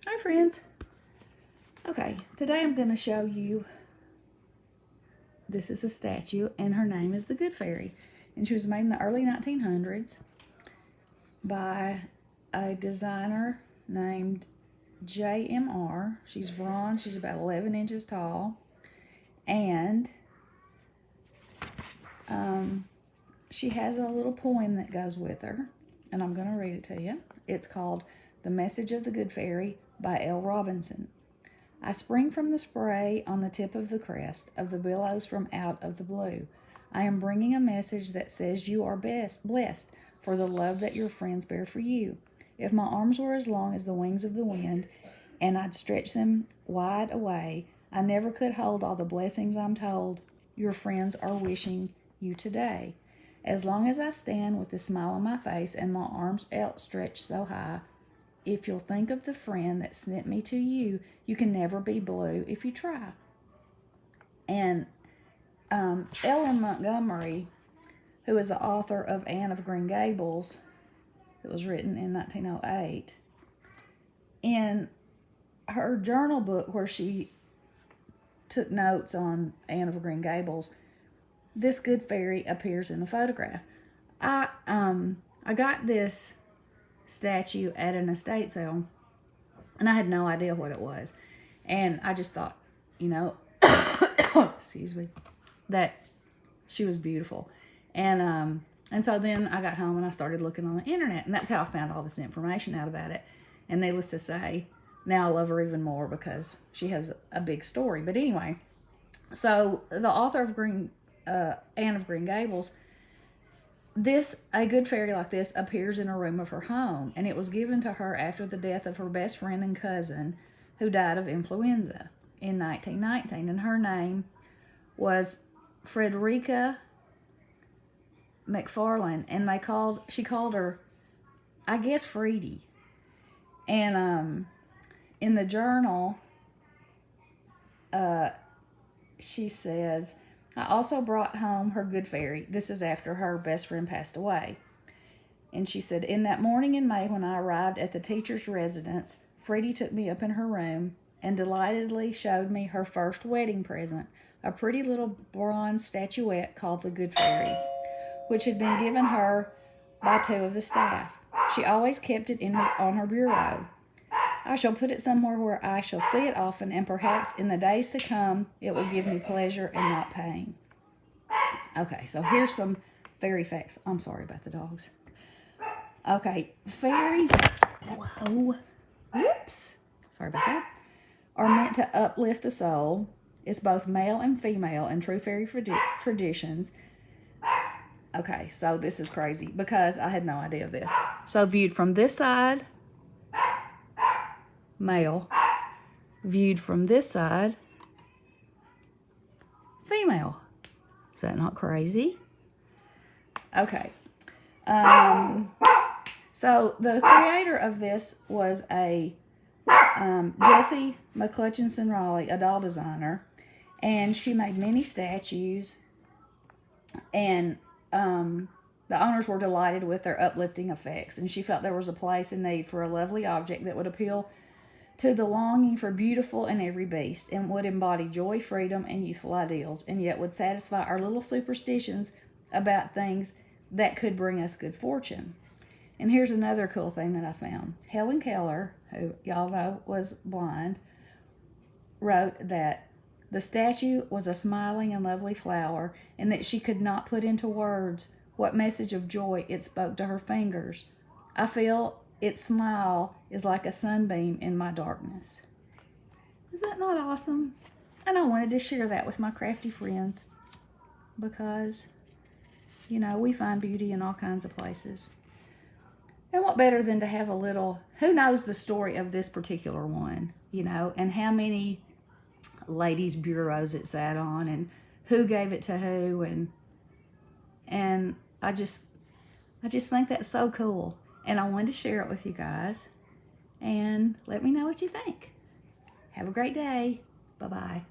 Hi friends. Okay, today I'm going to show you, this is a statue and her name is the Good Fairy. And she was made in the early 1900s by a designer named JMR. She's bronze, she's about 11 inches tall. And she has a little poem that goes with her. And I'm going to read it to you. It's called The Message of the Good Fairy by L. Robinson. I spring from the spray on the tip of the crest of the billows from out of the blue. I am bringing a message that says you are blessed for the love that your friends bear for you. If my arms were as long as the wings of the wind and I'd stretch them wide away, I never could hold all the blessings I'm told your friends are wishing you today. As long as I stand with a smile on my face and my arms outstretched so high, if you'll think of the friend that sent me to you, you can never be blue if you try. And Ellen Montgomery, who is the author of Anne of Green Gables, that was written in 1908, in her journal book where she took notes on Anne of Green Gables, this good fairy appears in a photograph. I got this statue at an estate sale, and I had no idea what it was. And I just thought, excuse me, that she was beautiful. And so then I got home and I started looking on the internet, and that's how I found all this information out about it. And needless to say, now I love her even more because she has a big story. But anyway, so the author of Anne of Green Gables, a good fairy like this appears in a room of her home, and it was given to her after the death of her best friend and cousin who died of influenza in 1919, and her name was Frederica McFarlane, and she called her, I guess, Freddie. And in the journal, she says, I also brought home her good fairy. This is after her best friend passed away. And she said, in that morning in May when I arrived at the teacher's residence, Freddie took me up in her room and delightedly showed me her first wedding present, a pretty little bronze statuette called the Good Fairy, which had been given her by two of the staff. She always kept it on her bureau. I shall put it somewhere where I shall see it often, and perhaps in the days to come it will give me pleasure and not pain. Okay, so here's some fairy facts. I'm sorry about the dogs. Okay, fairies, sorry about that, are meant to uplift the soul. It's both male and female in true fairy traditions. Okay, so this is crazy because I had no idea of this. So viewed from this side, male. Viewed from this side, female. Is that not crazy? Okay. So the creator of this was a Jessie McClutchinson Raleigh, a doll designer, and she made many statues, and the owners were delighted with their uplifting effects, and she felt there was a place and need for a lovely object that would appeal to the longing for beautiful in every beast, and would embody joy, freedom, and youthful ideals, and yet would satisfy our little superstitions about things that could bring us good fortune. And here's another cool thing that I found. Helen Keller, who y'all know was blind, wrote that the statue was a smiling and lovely flower, and that she could not put into words what message of joy it spoke to her fingers. I feel its smile is like a sunbeam in my darkness. Is that not awesome? And I wanted to share that with my crafty friends because, we find beauty in all kinds of places. And what better than to have a little, who knows the story of this particular one, and how many ladies' bureaus it sat on, and who gave it to who, and I just think that's so cool. And I wanted to share it with you guys. And let me know what you think. Have a great day. Bye-bye.